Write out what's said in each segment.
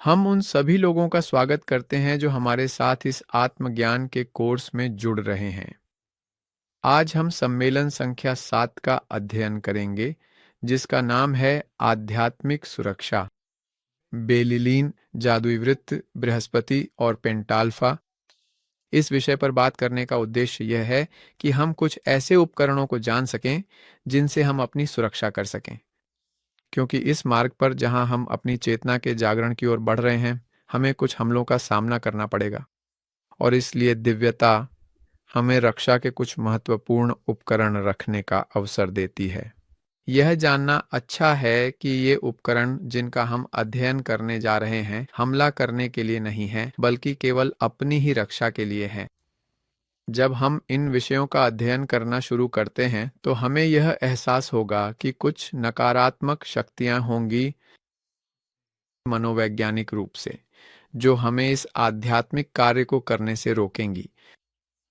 हम उन सभी लोगों का स्वागत करते हैं जो हमारे साथ इस आत्मज्ञान के कोर्स में जुड़ रहे हैं। आज हम सम्मेलन संख्या 7 का अध्ययन करेंगे, जिसका नाम है आध्यात्मिक सुरक्षा। बेलिलीन, जादुई वृत्त, बृहस्पति और पेंटाल्फा। इस विषय पर बात करने का उद्देश्य यह है कि हम कुछ ऐसे उपकरणों को जान सकें जिनसे हम अपनी सुरक्षा कर सकें, क्योंकि इस मार्ग पर जहां हम अपनी चेतना के जागरण की ओर बढ़ रहे हैं, हमें कुछ हमलों का सामना करना पड़ेगा और इसलिए दिव्यता हमें रक्षा के कुछ महत्वपूर्ण उपकरण रखने का अवसर देती है। यह जानना अच्छा है कि ये उपकरण जिनका हम अध्ययन करने जा रहे हैं, हमला करने के लिए नहीं हैं, बल्कि केवल अपनी ही रक्षा के लिए हैं। जब हम इन विषयों का अध्ययन करना शुरू करते हैं, तो हमें यह एहसास होगा कि कुछ नकारात्मक शक्तियां होंगी मनोवैज्ञानिक रूप से, जो हमें इस आध्यात्मिक कार्य को करने से रोकेंगी।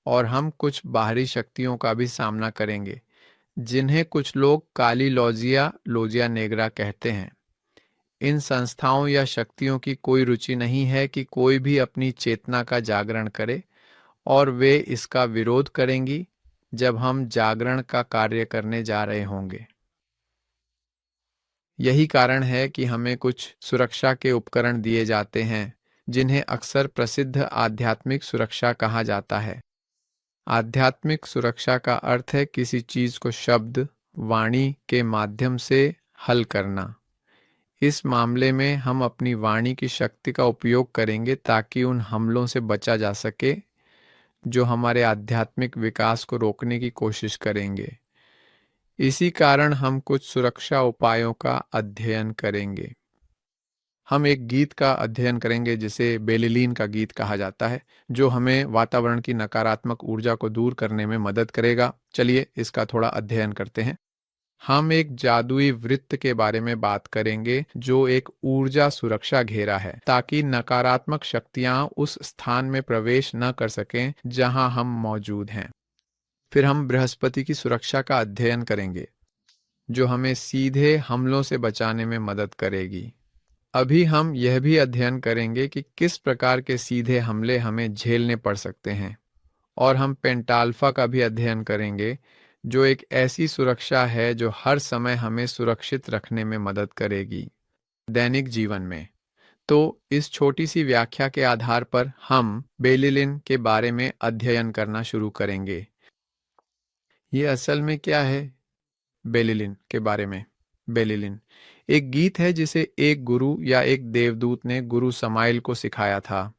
और हम कुछ बाहरी शक्तियों का भी सामना करेंगे, जिन्हें कुछ लोग काली लोजिया नेग्रा कहते हैं। इन संस्थाओं या शक्तियों की कोई रुचि नहीं है कि कोई भी अपनी चेतना का जागरण करे, और वे इसका विरोध करेंगी जब हम जागरण का कार्य करने जा रहे होंगे। यही कारण है कि हमें कुछ सुरक्षा के उपकरण दिए जाते हैं, जिन्हें अक्सर प्रसिद्ध आध्यात्मिक सुरक्षा कहा जाता है। आध्यात्मिक सुरक्षा का अर्थ है किसी चीज को शब्द, वाणी के माध्यम से हल करना। इस मामले में हम अपनी वाणी की शक्ति का उपयोग करेंगे ताकि उन हमलों से बचा जा सके जो हमारे आध्यात्मिक विकास को रोकने की कोशिश करेंगे। इसी कारण हम कुछ सुरक्षा उपायों का अध्ययन करेंगे। हम एक गीत का अध्ययन करेंगे जिसे बेलिलीन का गीत कहा जाता है, जो हमें वातावरण की नकारात्मक ऊर्जा को दूर करने में मदद करेगा। चलिए इसका थोड़ा अध्ययन करते हैं। हम एक जादुई वृत्त के बारे में बात करेंगे जो एक ऊर्जा सुरक्षा घेरा है, ताकि नकारात्मक शक्तियां उस स्थान में प्रवेश न कर सकें जहां हम मौजूद हैं। फिर हम बृहस्पति की सुरक्षा का अध्ययन करेंगे, जो हमें सीधे हमलों से बचाने में मदद करेगी। अभी हम यह भी अध्ययन करेंगे कि किस प्रकार के सीधे हमले हमें झेलने पड़ सकते हैं, और हम पेंटाल्फा का भी अध्ययन करेंगे, जो एक ऐसी सुरक्षा है जो हर समय हमें सुरक्षित रखने में मदद करेगी दैनिक जीवन में। तो इस छोटी सी व्याख्या के आधार पर हम बेलिलिन के बारे में अध्ययन करना शुरू करेंगे। ये असल में क्या है? बेलिलिन के बारे में। बेलिलिन एक गीत है जिसे एक गुरु या एक देवदूत ने गुरु समाइल को सिखाया था।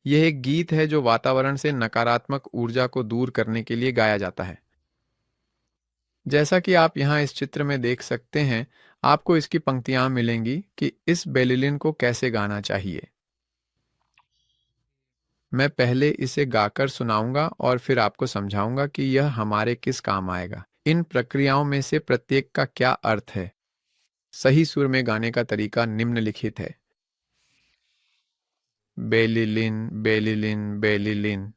यह एक गीत है जो वातावरण से नकारात्मक ऊर्जा को दूर करने के लिए गाया जाता है। जैसा कि आप यहाँ इस चित्र में देख सकते हैं, आपको इसकी पंक्तियां मिलेंगी कि इस बेलिलिन को कैसे गाना चाहिए। मैं पहले इसे गाकर सुनाऊंगा और फिर आपको समझाऊंगा कि यह हमारे किस काम आएगा। इन प्रक्रियाओं में से प्रत्येक का क्या अर्थ है। सही सुर में गाने का तरीका निम्नलिखित है। बेलिलिन बेलिलिन बेलिलिन,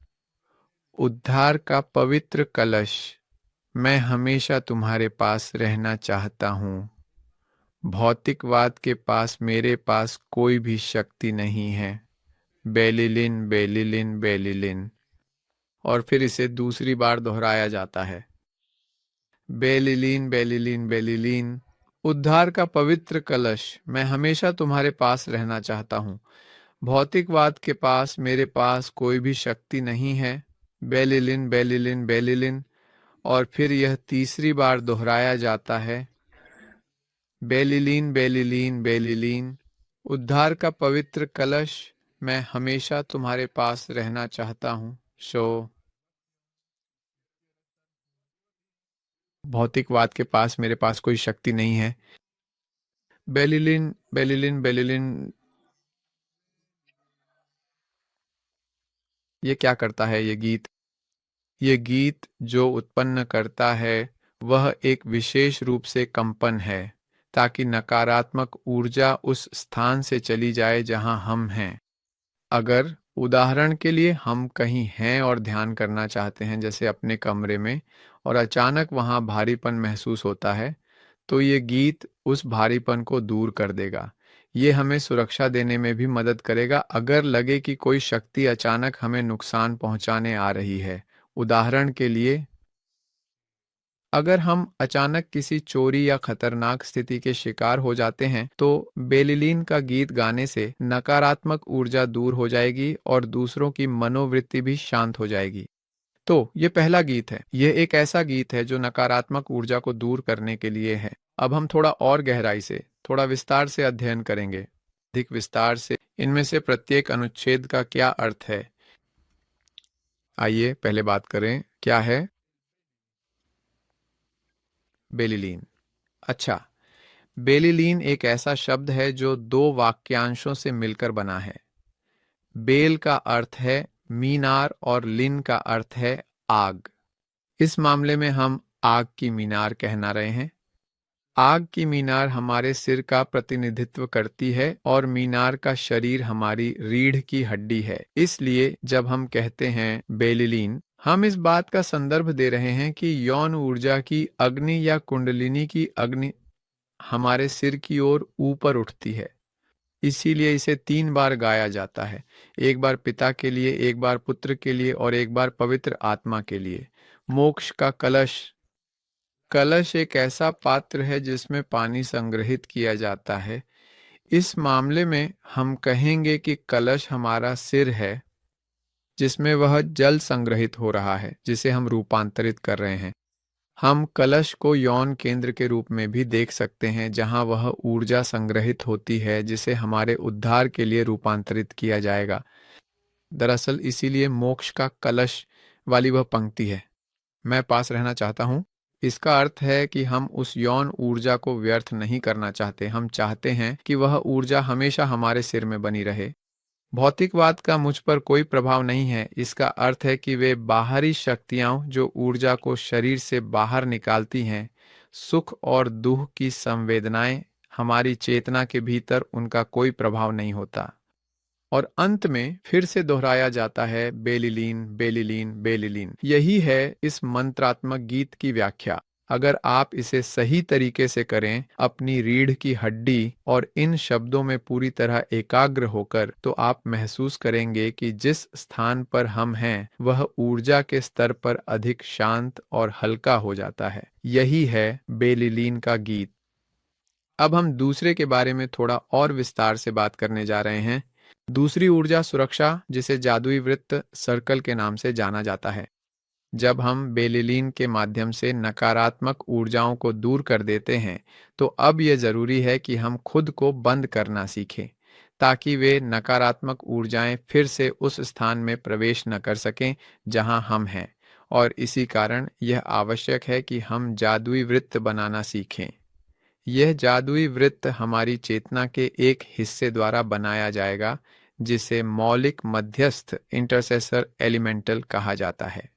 उद्धार का पवित्र कलश, मैं हमेशा तुम्हारे पास रहना चाहता हूँ। भौतिकवाद के पास मेरे पास कोई भी शक्ति नहीं है। बेलिलिन बेलिलिन बेलिलिन। और फिर इसे दूसरी बार दोहराया जाता है। बेलिलिन बेलिलिन बेलिलिन, उद्धार का पवित्र कलश, मैं हमेशा तुम्हारे पास रहना चाहता हूँ। भौतिकवाद के पास मेरे पास कोई भी शक्ति नहीं है। बेलिलिन बेलिलिन बेलिलिन। और फिर यह तीसरी बार दोहराया जाता है। बेलिलीन बेलिलीन बेलिलीन, उद्धार का पवित्र कलश, मैं हमेशा तुम्हारे पास रहना चाहता हूँ। भौतिकवाद के पास मेरे पास कोई शक्ति नहीं है। बेलिलीन बेलिलीन बेलिलीन। ये क्या करता है? ये गीत जो उत्पन्न करता है वह एक विशेष रूप से कंपन है, ताकि नकारात्मक ऊर्जा उस स्थान से चली जाए जहां हम हैं। अगर उदाहरण के लिए हम कहीं हैं और ध्यान करना चाहते हैं, जैसे अपने कमरे में, और अचानक वहां भारीपन महसूस होता है, तो ये गीत उस भारीपन को दूर कर देगा। ये हमें सुरक्षा देने में भी मदद करेगा अगर लगे कि कोई शक्ति अचानक हमें नुकसान पहुंचाने आ रही है। उदाहरण के लिए, अगर हम अचानक किसी चोरी या खतरनाक स्थिति के शिकार हो जाते हैं तो बेलिलीन का गीत गाने से नकारात्मक ऊर्जा दूर हो जाएगी और दूसरों की मनोवृत्ति भी शांत हो जाएगी। तो ये पहला गीत है। ये एक ऐसा गीत है जो नकारात्मक ऊर्जा को दूर करने के लिए है। अब हम थोड़ा और गहराई से, थोड़ा विस्तार से अध्ययन करेंगे। अधिक विस्तार से इनमें से प्रत्येक अनुच्छेद का क्या अर्थ है। आइए पहले बात करें, क्या है बेलिलीन। अच्छा, बेलिलीन एक ऐसा शब्द है जो दो वाक्यांशों से मिलकर बना है। बेल का अर्थ है मीनार और लिन का अर्थ है आग। इस मामले में हम आग की मीनार कहना रहे हैं। आग की मीनार हमारे सिर का प्रतिनिधित्व करती है और मीनार का शरीर हमारी रीढ़ की हड्डी है। इसलिए जब हम कहते हैं बेलिलीन, हम इस बात का संदर्भ दे रहे हैं कि यौन ऊर्जा की अग्नि या कुंडलिनी की अग्नि हमारे सिर की ओर ऊपर उठती है। इसीलिए इसे 3 बार गाया जाता है, एक बार पिता के लिए, एक बार पुत्र के लिए और एक बार पवित्र आत्मा के लिए। मोक्ष का कलश। कलश एक ऐसा पात्र है जिसमें पानी संग्रहित किया जाता है। इस मामले में हम कहेंगे कि कलश हमारा सिर है जिसमें वह जल संग्रहित हो रहा है जिसे हम रूपांतरित कर रहे हैं। हम कलश को यौन केंद्र के रूप में भी देख सकते हैं जहां वह ऊर्जा संग्रहित होती है जिसे हमारे उद्धार के लिए रूपांतरित किया जाएगा। दरअसल इसीलिए मोक्ष का कलश वाली वह पंक्ति है, मैं पास रहना चाहता हूं। इसका अर्थ है कि हम उस यौन ऊर्जा को व्यर्थ नहीं करना चाहते। हम चाहते हैं कि वह ऊर्जा हमेशा हमारे सिर में बनी रहे। भौतिकवाद का मुझ पर कोई प्रभाव नहीं है। इसका अर्थ है कि वे बाहरी शक्तियां जो ऊर्जा को शरीर से बाहर निकालती हैं, सुख और दुख की संवेदनाएं, हमारी चेतना के भीतर उनका कोई प्रभाव नहीं होता। और अंत में फिर से दोहराया जाता है बेलिलीन बेलिलीन बेलिलीन। यही है इस मंत्रात्मक गीत की व्याख्या। अगर आप इसे सही तरीके से करें, अपनी रीढ़ की हड्डी और इन शब्दों में पूरी तरह एकाग्र होकर, तो आप महसूस करेंगे कि जिस स्थान पर हम हैं वह ऊर्जा के स्तर पर अधिक शांत और हल्का हो जाता है। यही है बेलिलीन का गीत। अब हम दूसरे के बारे में थोड़ा और विस्तार से बात करने जा रहे हैं। दूसरी ऊर्जा सुरक्षा, जिसे जादुई वृत्त सर्कल के नाम से जाना जाता है। जब हम बेलिलीन के माध्यम से नकारात्मक ऊर्जाओं को दूर कर देते हैं, तो अब यह जरूरी है कि हम खुद को बंद करना सीखें ताकि वे नकारात्मक ऊर्जाएं फिर से उस स्थान में प्रवेश न कर सकें जहां हम हैं। और इसी कारण यह आवश्यक है कि हम जादुई वृत्त बनाना सीखें। यह जादुई वृत्त हमारी चेतना के एक हिस्से द्वारा बनाया जाएगा जिसे मौलिक मध्यस्थ इंटरसेसर एलिमेंटल कहा जाता है।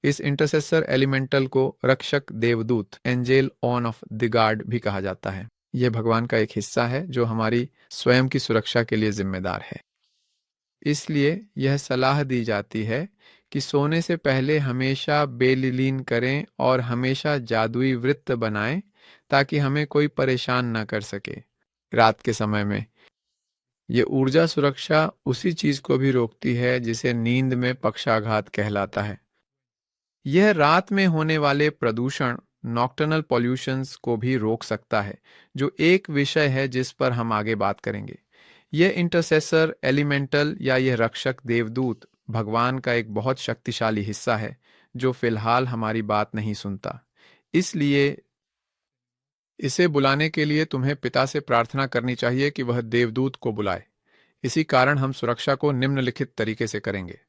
इस इंटरसेसर एलिमेंटल को रक्षक देवदूत angel on off the guard भी कहा जाता है। यह भगवान का एक हिस्सा है जो हमारी स्वयं की सुरक्षा के लिए जिम्मेदार है। इसलिए यह सलाह दी जाती है कि सोने से पहले हमेशा बेलिलीन करें और हमेशा जादुई वृत्त बनाएं ताकि हमें कोई परेशान न कर सके। रात के समय में यह ऊर्जा सुरक्षा उसी चीज को भी रोकती है जिसे नींद में पक्षाघात कहलाता है। यह रात में होने वाले प्रदूषण, नॉक्टर्नल पॉल्यूशंस को भी रोक सकता है, जो एक विषय है जिस पर हम आगे बात करेंगे। यह इंटरसेसर एलिमेंटल या यह रक्षक देवदूत भगवान का एक बहुत शक्तिशाली हिस्सा है जो फिलहाल हमारी बात नहीं सुनता। इसलिए इसे बुलाने के लिए तुम्हें पिता से प्रार्थना करनी चाहिए कि वह देवदूत को बुलाए। इसी कारण हम सुरक्षा को निम्नलिखित तरीके से करेंगे।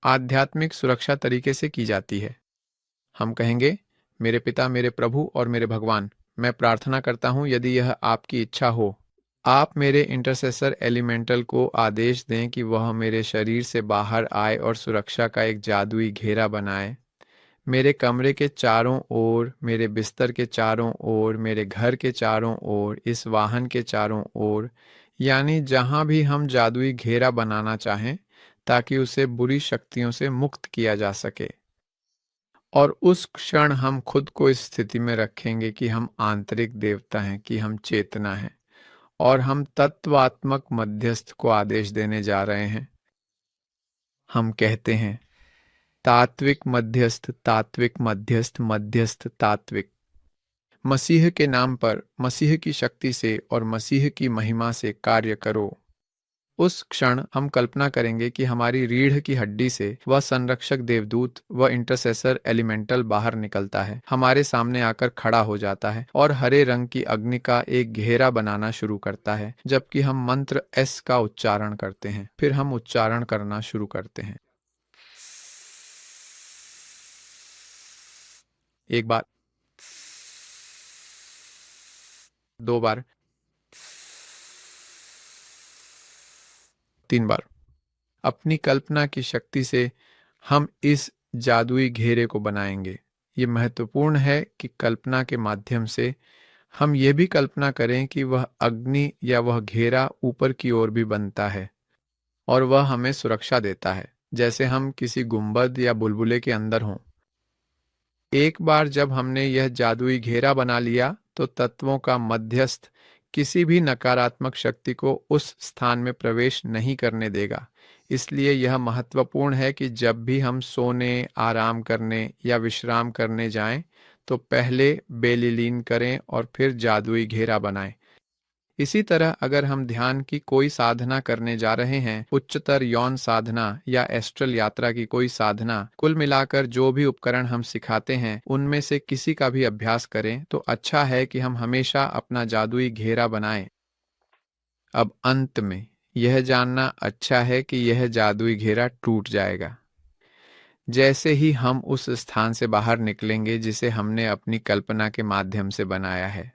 आध्यात्मिक सुरक्षा तरीके से की जाती है। हम कहेंगे, मेरे पिता, मेरे प्रभु और मेरे भगवान, मैं प्रार्थना करता हूं यदि यह आपकी इच्छा हो, आप मेरे इंटरसेसर एलिमेंटल को आदेश दें कि वह मेरे शरीर से बाहर आए और सुरक्षा का एक जादुई घेरा बनाए। मेरे कमरे के चारों ओर, मेरे बिस्तर के चारों ओर, मेरे घर के चारों ओर, इस वाहन के चारों ओर, यानी जहां भी हम जादुई घेरा बनाना चाहें ताकि उसे बुरी शक्तियों से मुक्त किया जा सके। और उस क्षण हम खुद को इस स्थिति में रखेंगे कि हम आंतरिक देवता हैं, कि हम चेतना हैं। और हम तत्वात्मक मध्यस्थ को आदेश देने जा रहे हैं। हम कहते हैं तात्विक मध्यस्थ, तात्विक मध्यस्थ, मध्यस्थ तात्विक। मसीह के नाम पर, मसीह की शक्ति से और मसीह की महिमा से कार्य करो। उस क्षण हम कल्पना करेंगे कि हमारी रीढ़ की हड्डी से वह संरक्षक देवदूत, वह इंटरसेसर एलिमेंटल बाहर निकलता है, हमारे सामने आकर खड़ा हो जाता है और हरे रंग की अग्नि का एक घेरा बनाना शुरू करता है, जबकि हम मंत्र एस का उच्चारण करते हैं। फिर हम उच्चारण करना शुरू करते हैं। एक बार, दो बार, तीन बार। अपनी कल्पना की शक्ति से हम इस जादुई घेरे को बनाएंगे। ये महत्वपूर्ण है कि कल्पना के माध्यम से हम ये भी कल्पना करें कि वह अग्नि या वह घेरा ऊपर की ओर भी बनता है और वह हमें सुरक्षा देता है, जैसे हम किसी गुंबद या बुलबुले के अंदर हों। एक बार जब हमने यह जादुई घेरा बना लिया, तो तत्वों का मध्यस्थ किसी भी नकारात्मक शक्ति को उस स्थान में प्रवेश नहीं करने देगा। इसलिए यह महत्वपूर्ण है कि जब भी हम सोने, आराम करने या विश्राम करने जाएं, तो पहले बेलीलीन करें और फिर जादुई घेरा बनाएं। इसी तरह अगर हम ध्यान की कोई साधना करने जा रहे हैं, उच्चतर यौन साधना या एस्ट्रल यात्रा की कोई साधना, कुल मिलाकर जो भी उपकरण हम सिखाते हैं उनमें से किसी का भी अभ्यास करें, तो अच्छा है कि हम हमेशा अपना जादुई घेरा बनाएं। अब अंत में यह जानना अच्छा है कि यह जादुई घेरा टूट जाएगा जैसे ही हम उस स्थान से बाहर निकलेंगे जिसे हमने अपनी कल्पना के माध्यम से बनाया है।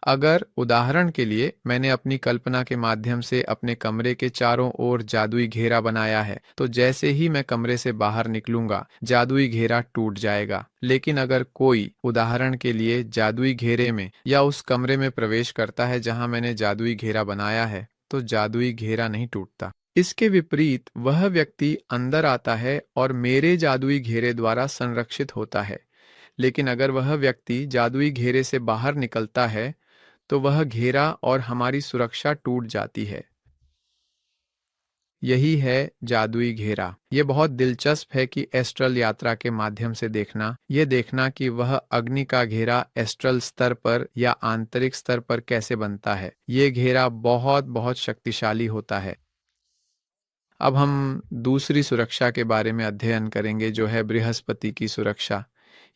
अगर उदाहरण के लिए मैंने अपनी कल्पना के माध्यम से अपने कमरे के चारों ओर जादुई घेरा बनाया है, तो जैसे ही मैं कमरे से बाहर निकलूंगा, जादुई घेरा टूट जाएगा। लेकिन अगर कोई उदाहरण के लिए जादुई घेरे में या उस कमरे में प्रवेश करता है जहां मैंने जादुई घेरा बनाया है, तो जादुई घेरा नहीं टूटता। इसके विपरीत वह व्यक्ति अंदर आता है और मेरे जादुई घेरे द्वारा संरक्षित होता है। लेकिन अगर वह व्यक्ति जादुई घेरे से बाहर निकलता है, तो वह घेरा और हमारी सुरक्षा टूट जाती है। यही है जादुई घेरा। ये बहुत दिलचस्प है कि एस्ट्रल यात्रा के माध्यम से देखना, ये देखना कि वह अग्नि का घेरा एस्ट्रल स्तर पर या आंतरिक स्तर पर कैसे बनता है। ये घेरा बहुत बहुत शक्तिशाली होता है। अब हम दूसरी सुरक्षा के बारे में अध्ययन करेंगे, जो है बृहस्पति की सुरक्षा।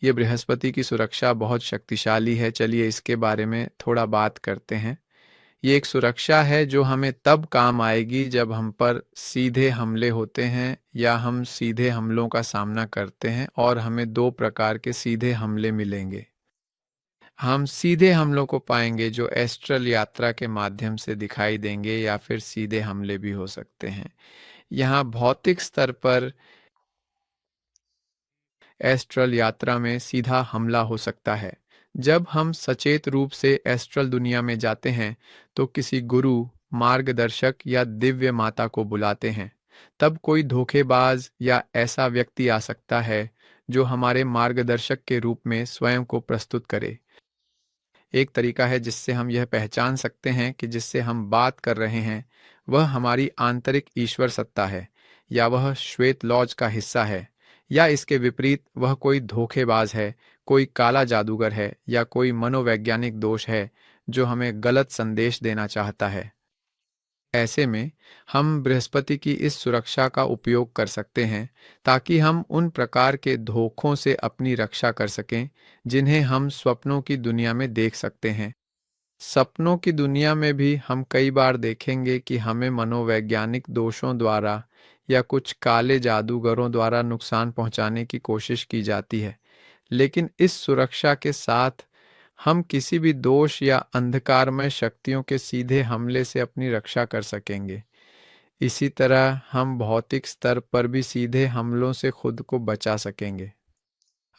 ये बृहस्पति की सुरक्षा बहुत शक्तिशाली है। चलिए इसके बारे में थोड़ा बात करते हैं। ये एक सुरक्षा है जो हमें तब काम आएगी जब हम पर सीधे हमले होते हैं या हम सीधे हमलों का सामना करते हैं, और हमें दो प्रकार के सीधे हमले मिलेंगे। हम सीधे हमलों को पाएंगे जो एस्ट्रल यात्रा के माध्यम से दिखाई देंगे, या फिर सीधे हमले भी हो सकते हैं। यहाँ भौतिक स्तर पर एस्ट्रल यात्रा में सीधा हमला हो सकता है। जब हम सचेत रूप से एस्ट्रल दुनिया में जाते हैं, तो किसी गुरु, मार्गदर्शक या दिव्य माता को बुलाते हैं। तब कोई धोखेबाज या ऐसा व्यक्ति आ सकता है जो हमारे मार्गदर्शक के रूप में स्वयं को प्रस्तुत करे। एक तरीका है जिससे हम यह पहचान सकते हैं कि जिससे हम बात कर रहे हैं वह हमारी आंतरिक ईश्वर सत्ता है, या वह श्वेत लॉज का हिस्सा है, या इसके विपरीत वह कोई धोखेबाज है, कोई काला जादूगर है, या कोई मनोवैज्ञानिक दोष है जो हमें गलत संदेश देना चाहता है। ऐसे में हम बृहस्पति की इस सुरक्षा का उपयोग कर सकते हैं ताकि हम उन प्रकार के धोखों से अपनी रक्षा कर सकें जिन्हें हम स्वप्नों की दुनिया में देख सकते हैं। सपनों की दुनिया में भी हम कई बार देखेंगे कि हमें मनोवैज्ञानिक दोषों द्वारा या कुछ काले जादूगरों द्वारा नुकसान पहुंचाने की कोशिश की जाती है। लेकिन इस सुरक्षा के साथ हम किसी भी दोष या अंधकारमय शक्तियों के सीधे हमले से अपनी रक्षा कर सकेंगे। इसी तरह हम भौतिक स्तर पर भी सीधे हमलों से खुद को बचा सकेंगे।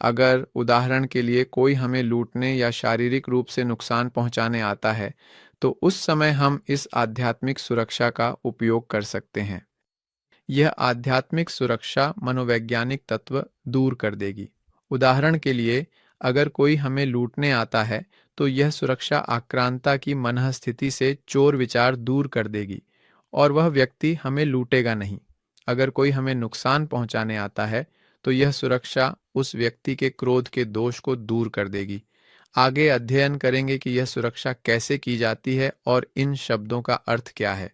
अगर उदाहरण के लिए कोई हमें लूटने या शारीरिक रूप से नुकसान पहुंचाने आता है, तो उस समय हम इस आध्यात्मिक सुरक्षा का उपयोग कर सकते हैं। यह आध्यात्मिक सुरक्षा मनोवैज्ञानिक तत्व दूर कर देगी। उदाहरण के लिए, अगर कोई हमें लूटने आता है, तो यह सुरक्षा आक्रांता की मनःस्थिति से चोर विचार दूर कर देगी और वह व्यक्ति हमें लूटेगा नहीं। अगर कोई हमें नुकसान पहुंचाने आता है तो यह सुरक्षा उस व्यक्ति के क्रोध के दोष को दूर कर देगी। आगे अध्ययन करेंगे कि यह सुरक्षा कैसे की जाती है और इन शब्दों का अर्थ क्या है।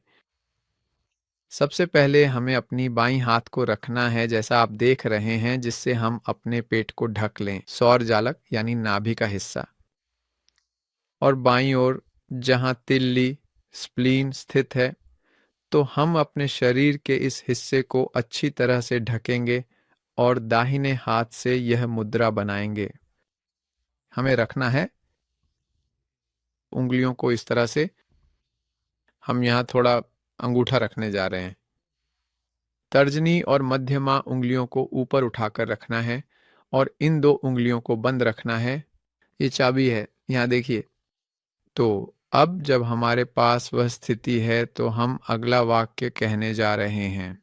सबसे पहले हमें अपनी बाईं हाथ को रखना है जैसा आप देख रहे हैं, जिससे हम अपने पेट को ढक लें, सौर जालक यानी नाभि का हिस्सा। और बाईं ओर जहां तिल्ली स्प्लीन स्थित है, तो हम अपने शरीर के इस हिस्से को अच्छी तरह से ढकेंगे और दाहिने हाथ से यह मुद्रा बनाएंगे। हमें रखना है उंगलियों को इस तरह से। हम यहाँ थोड़ा अंगूठा रखने जा रहे हैं। तर्जनी और मध्यमा उंगलियों को ऊपर उठाकर रखना है और इन दो उंगलियों को बंद रखना है। ये चाबी है, यहाँ देखिए। तो अब जब हमारे पास वह स्थिति है तो हम अगला वाक्य कहने जा रहे हैं।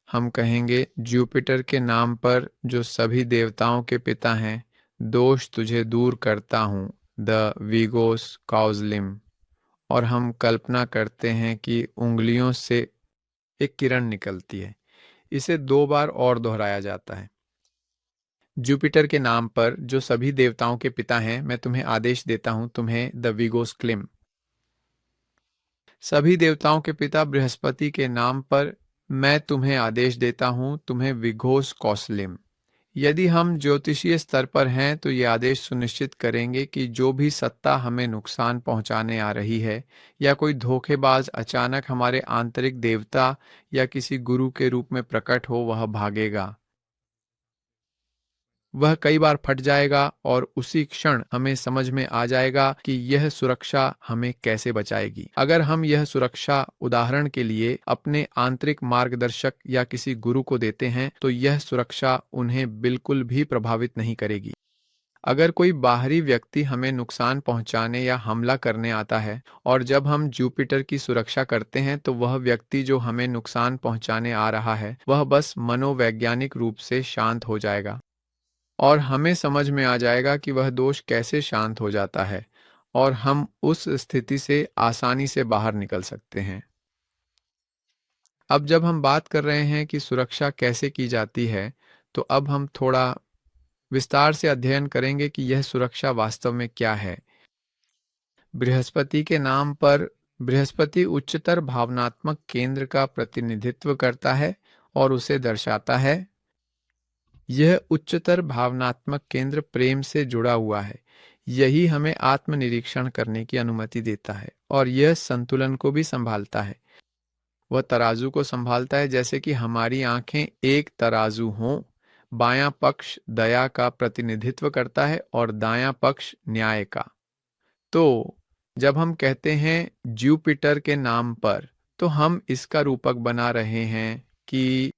हम कहेंगे, जुपिटर के नाम पर जो सभी देवताओं के पिता हैं, दोष तुझे दूर करता हूँ, द विगोस कॉजलिम। और हम कल्पना करते हैं कि उंगलियों से एक किरण निकलती है। इसे 2 बार और दोहराया जाता है। जुपिटर के नाम पर जो सभी देवताओं के पिता हैं, मैं तुम्हें आदेश देता हूं, तुम्हें द विगोस क्लिम। सभी देवताओं के पिता बृहस्पति के नाम पर मैं तुम्हें आदेश देता हूं, तुम्हें विघोस कौसलिम। यदि हम ज्योतिषीय स्तर पर हैं तो ये आदेश सुनिश्चित करेंगे कि जो भी सत्ता हमें नुकसान पहुंचाने आ रही है या कोई धोखेबाज अचानक हमारे आंतरिक देवता या किसी गुरु के रूप में प्रकट हो, वह भागेगा। वह कई बार फट जाएगा और उसी क्षण हमें समझ में आ जाएगा कि यह सुरक्षा हमें कैसे बचाएगी। अगर हम यह सुरक्षा उदाहरण के लिए अपने आंतरिक मार्गदर्शक या किसी गुरु को देते हैं तो यह सुरक्षा उन्हें बिल्कुल भी प्रभावित नहीं करेगी। अगर कोई बाहरी व्यक्ति हमें नुकसान पहुंचाने या हमला करने आता है और जब हम जुपिटर की सुरक्षा करते हैं तो वह व्यक्ति जो हमें नुकसान पहुंचाने आ रहा है वह बस मनोवैज्ञानिक रूप से शांत हो जाएगा और हमें समझ में आ जाएगा कि वह दोष कैसे शांत हो जाता है और हम उस स्थिति से आसानी से बाहर निकल सकते हैं। अब जब हम बात कर रहे हैं कि सुरक्षा कैसे की जाती है, तो अब हम थोड़ा विस्तार से अध्ययन करेंगे कि यह सुरक्षा वास्तव में क्या है। बृहस्पति के नाम पर बृहस्पति उच्चतर भावनात्मक केंद्र का प्रतिनिधित्व करता है और उसे दर्शाता है। यह उच्चतर भावनात्मक केंद्र प्रेम से जुड़ा हुआ है। यही हमें आत्मनिरीक्षण करने की अनुमति देता है और यह संतुलन को भी संभालता है। वह तराजू को संभालता है, जैसे कि हमारी आंखें एक तराजू हों। बायां पक्ष दया का प्रतिनिधित्व करता है और दायां पक्ष न्याय का। तो जब हम कहते हैं जुपिटर के नाम पर, तो हम इसका रूपक बना रहे हैं कि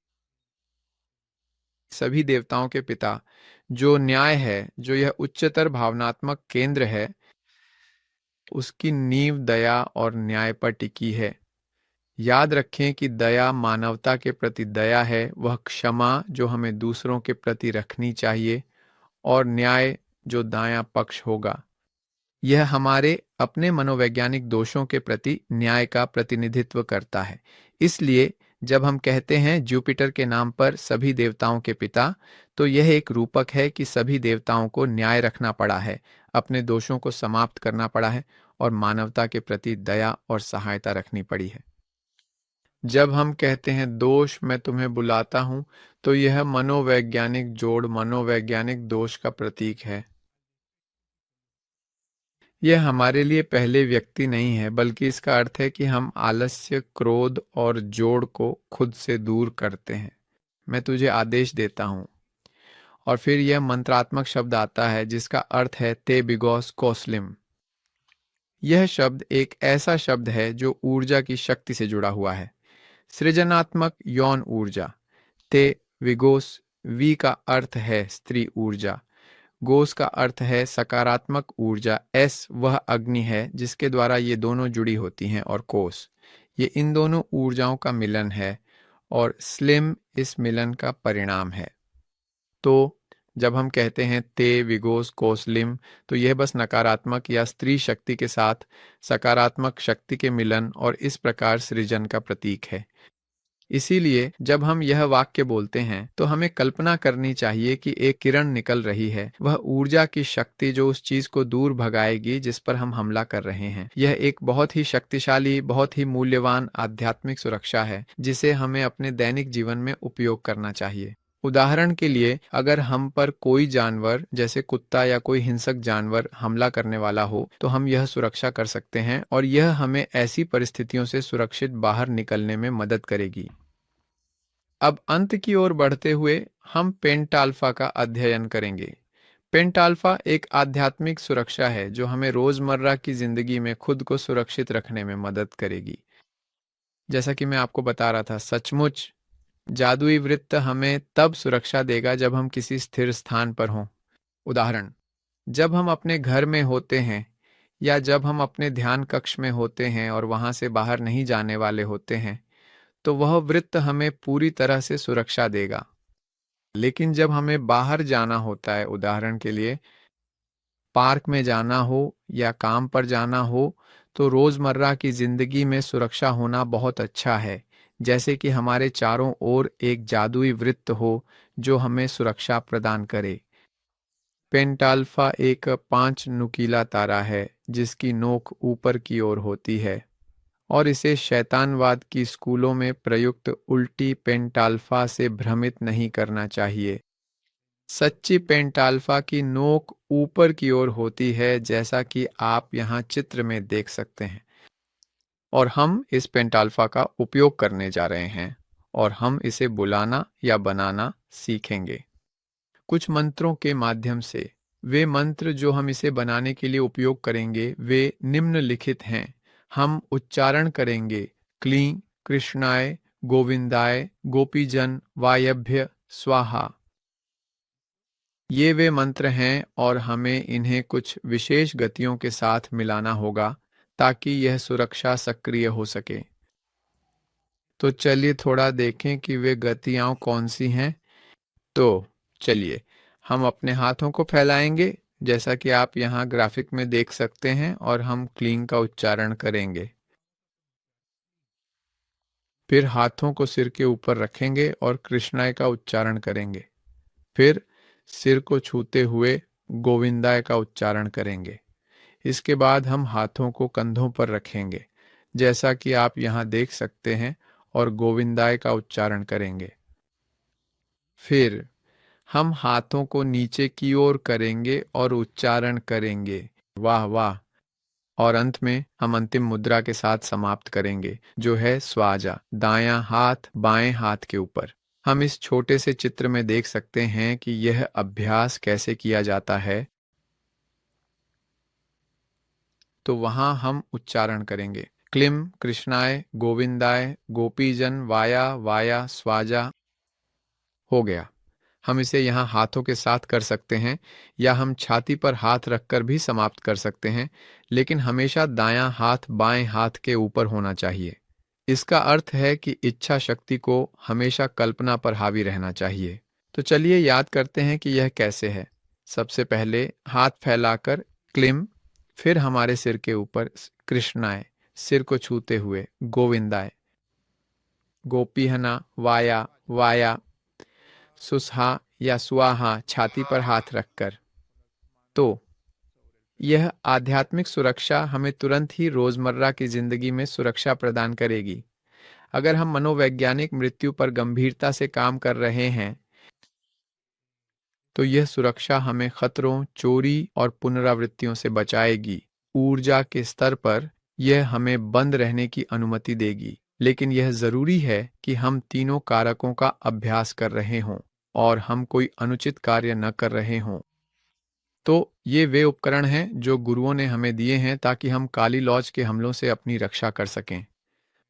सभी देवताओं के पिता जो न्याय है, जो यह उच्चतर भावनात्मक केंद्र है, उसकी नींव दया और न्याय पर टिकी है। याद रखें कि दया मानवता के प्रति दया है, वह क्षमा जो हमें दूसरों के प्रति रखनी चाहिए, और न्याय जो दायां पक्ष होगा। यह हमारे अपने मनोवैज्ञानिक दोषों के प्रति न्याय का प्रतिनिधित्व करता है। इसलिए जब हम कहते हैं जुपिटर के नाम पर सभी देवताओं के पिता, तो यह एक रूपक है कि सभी देवताओं को न्याय रखना पड़ा है, अपने दोषों को समाप्त करना पड़ा है और मानवता के प्रति दया और सहायता रखनी पड़ी है। जब हम कहते हैं दोष मैं तुम्हें बुलाता हूं, तो यह मनोवैज्ञानिक जोड़ मनोवैज्ञानिक दोष का प्रतीक है। यह हमारे लिए पहले व्यक्ति नहीं है, बल्कि इसका अर्थ है कि हम आलस्य, क्रोध और जोड़ को खुद से दूर करते हैं। मैं तुझे आदेश देता हूं। और फिर यह मंत्रात्मक शब्द आता है जिसका अर्थ है ते बिगोस कोस्लिम। यह शब्द एक ऐसा शब्द है जो ऊर्जा की शक्ति से जुड़ा हुआ है। सृजनात्मक यौन ऊर्जा। ते विगोस, वी का अर्थ है स्त्री ऊर्जा, गोस का अर्थ है सकारात्मक ऊर्जा, एस वह अग्नि है जिसके द्वारा ये दोनों जुड़ी होती हैं, और कोस ये इन दोनों ऊर्जाओं का मिलन है, और स्लिम इस मिलन का परिणाम है। तो जब हम कहते हैं ते विगोस कोसलिम, तो यह बस नकारात्मक या स्त्री शक्ति के साथ सकारात्मक शक्ति के मिलन और इस प्रकार सृजन का प्रतीक है। इसीलिए जब हम यह वाक्य बोलते हैं तो हमें कल्पना करनी चाहिए कि एक किरण निकल रही है, वह ऊर्जा की शक्ति जो उस चीज को दूर भगाएगी जिस पर हम हमला कर रहे हैं। यह एक बहुत ही शक्तिशाली, बहुत ही मूल्यवान आध्यात्मिक सुरक्षा है जिसे हमें अपने दैनिक जीवन में उपयोग करना चाहिए। उदाहरण के लिए, अगर हम पर कोई जानवर जैसे कुत्ता या कोई हिंसक जानवर हमला करने वाला हो तो हम यह सुरक्षा कर सकते हैं और यह हमें ऐसी परिस्थितियों से सुरक्षित बाहर निकलने में मदद करेगी। अब अंत की ओर बढ़ते हुए हम पेंटाल्फा का अध्ययन करेंगे। पेंटाल्फा एक आध्यात्मिक सुरक्षा है जो हमें रोजमर्रा की जिंदगी में खुद को सुरक्षित रखने में मदद करेगी। जैसा कि मैं आपको बता रहा था, सचमुच जादुई वृत्त हमें तब सुरक्षा देगा जब हम किसी स्थिर स्थान पर हों। उदाहरण, जब हम अपने घर में होते हैं या जब हम अपने ध्यान कक्ष में होते हैं और वहां से बाहर नहीं जाने वाले होते हैं, तो वह वृत्त हमें पूरी तरह से सुरक्षा देगा। लेकिन जब हमें बाहर जाना होता है, उदाहरण के लिए पार्क में जाना हो या काम पर जाना हो, तो रोजमर्रा की जिंदगी में सुरक्षा होना बहुत अच्छा है, जैसे कि हमारे चारों ओर एक जादुई वृत्त हो जो हमें सुरक्षा प्रदान करे। पेंटाल्फा एक 5 नुकीला तारा है जिसकी नोक ऊपर की ओर होती है और इसे शैतानवाद की स्कूलों में प्रयुक्त उल्टी पेंटाल्फा से भ्रमित नहीं करना चाहिए। सच्ची पेंटाल्फा की नोक ऊपर की ओर होती है, जैसा कि आप यहाँ चित्र में देख सकते हैं, और हम इस पेंटाल्फा का उपयोग करने जा रहे हैं और हम इसे बुलाना या बनाना सीखेंगे कुछ मंत्रों के माध्यम से। वे मंत्र जो हम इसे बनाने के लिए उपयोग करेंगे वे निम्नलिखित हैं। हम उच्चारण करेंगे क्लीं कृष्णाय गोविंदाय गोपीजन वायभ्य स्वाहा। ये वे मंत्र हैं और हमें इन्हें कुछ विशेष गतियों के साथ मिलाना होगा ताकि यह सुरक्षा सक्रिय हो सके। तो चलिए थोड़ा देखें कि वे गतियां कौन सी हैं। तो चलिए हम अपने हाथों को फैलाएंगे जैसा कि आप यहाँ ग्राफिक में देख सकते हैं और हम क्लीं का उच्चारण करेंगे। फिर हाथों को सिर के ऊपर रखेंगे और कृष्णाय का उच्चारण करेंगे। फिर सिर को छूते हुए गोविंदाय का उच्चारण करेंगे। इसके बाद हम हाथों को कंधों पर रखेंगे जैसा कि आप यहाँ देख सकते हैं और गोविंदाय का उच्चारण करेंगे। फिर हम हाथों को नीचे की ओर करेंगे और उच्चारण करेंगे वाह वाह। और अंत में हम अंतिम मुद्रा के साथ समाप्त करेंगे जो है स्वाजा, दायां हाथ बाएं हाथ के ऊपर। हम इस छोटे से चित्र में देख सकते हैं कि यह अभ्यास कैसे किया जाता है। तो वहां हम उच्चारण करेंगे क्लिम कृष्णाय गोविंदाय गोपीजन वाया वाया स्वाजा। हो गया। हम इसे यहाँ हाथों के साथ कर सकते हैं या हम छाती पर हाथ रखकर भी समाप्त कर सकते हैं, लेकिन हमेशा दायां हाथ बाएं हाथ के ऊपर होना चाहिए। इसका अर्थ है कि इच्छा शक्ति को हमेशा कल्पना पर हावी रहना चाहिए। तो चलिए याद करते हैं कि यह कैसे है। सबसे पहले हाथ फैलाकर क्लिम, फिर हमारे सिर के ऊपर कृष्णाय, सिर को छूते हुए गोविंदाय, गोपीहना वाया वाया, सुसहा या स्वाहा छाती पर हाथ रखकर। तो यह आध्यात्मिक सुरक्षा हमें तुरंत ही रोजमर्रा की जिंदगी में सुरक्षा प्रदान करेगी। अगर हम मनोवैज्ञानिक मृत्यु पर गंभीरता से काम कर रहे हैं तो यह सुरक्षा हमें खतरों, चोरी और पुनरावृत्तियों से बचाएगी। ऊर्जा के स्तर पर यह हमें बंद रहने की अनुमति देगी, लेकिन यह जरूरी है कि हम तीनों कारकों का अभ्यास कर रहे हों और हम कोई अनुचित कार्य न कर रहे हों। तो ये वे उपकरण हैं जो गुरुओं ने हमें दिए हैं ताकि हम काली लॉज के हमलों से अपनी रक्षा कर सकें।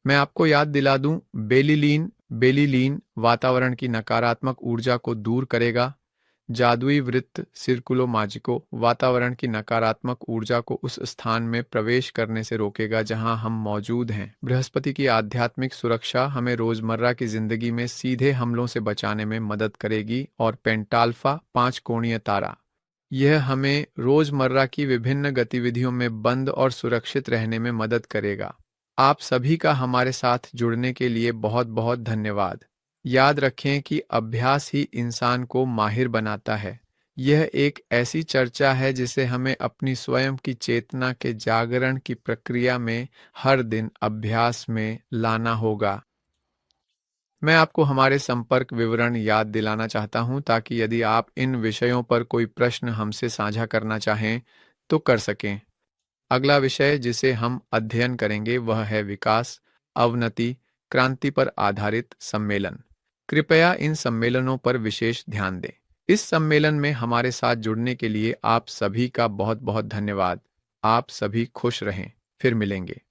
मैं आपको याद दिला दूं, बेलिलीन वातावरण की नकारात्मक ऊर्जा को दूर करेगा, जादुई वृत्त सिर्कुलो माजिको वातावरण की नकारात्मक ऊर्जा को उस स्थान में प्रवेश करने से रोकेगा जहां हम मौजूद हैं। बृहस्पति की आध्यात्मिक सुरक्षा हमें रोजमर्रा की जिंदगी में सीधे हमलों से बचाने में मदद करेगी। और पेंटाल्फा 5 कोणीय तारा, यह हमें रोजमर्रा की विभिन्न गतिविधियों में बंद और सुरक्षित रहने में मदद करेगा। आप सभी का हमारे साथ जुड़ने के लिए बहुत बहुत धन्यवाद। याद रखें कि अभ्यास ही इंसान को माहिर बनाता है। यह एक ऐसी चर्चा है जिसे हमें अपनी स्वयं की चेतना के जागरण की प्रक्रिया में हर दिन अभ्यास में लाना होगा। मैं आपको हमारे संपर्क विवरण याद दिलाना चाहता हूं ताकि यदि आप इन विषयों पर कोई प्रश्न हमसे साझा करना चाहें तो कर सकें। अगला विषय जिसे हम अध्ययन करेंगे वह है विकास, अवनति, क्रांति पर आधारित सम्मेलन। कृपया इन सम्मेलनों पर विशेष ध्यान दें। इस सम्मेलन में हमारे साथ जुड़ने के लिए आप सभी का बहुत बहुत धन्यवाद। आप सभी खुश रहें। फिर मिलेंगे।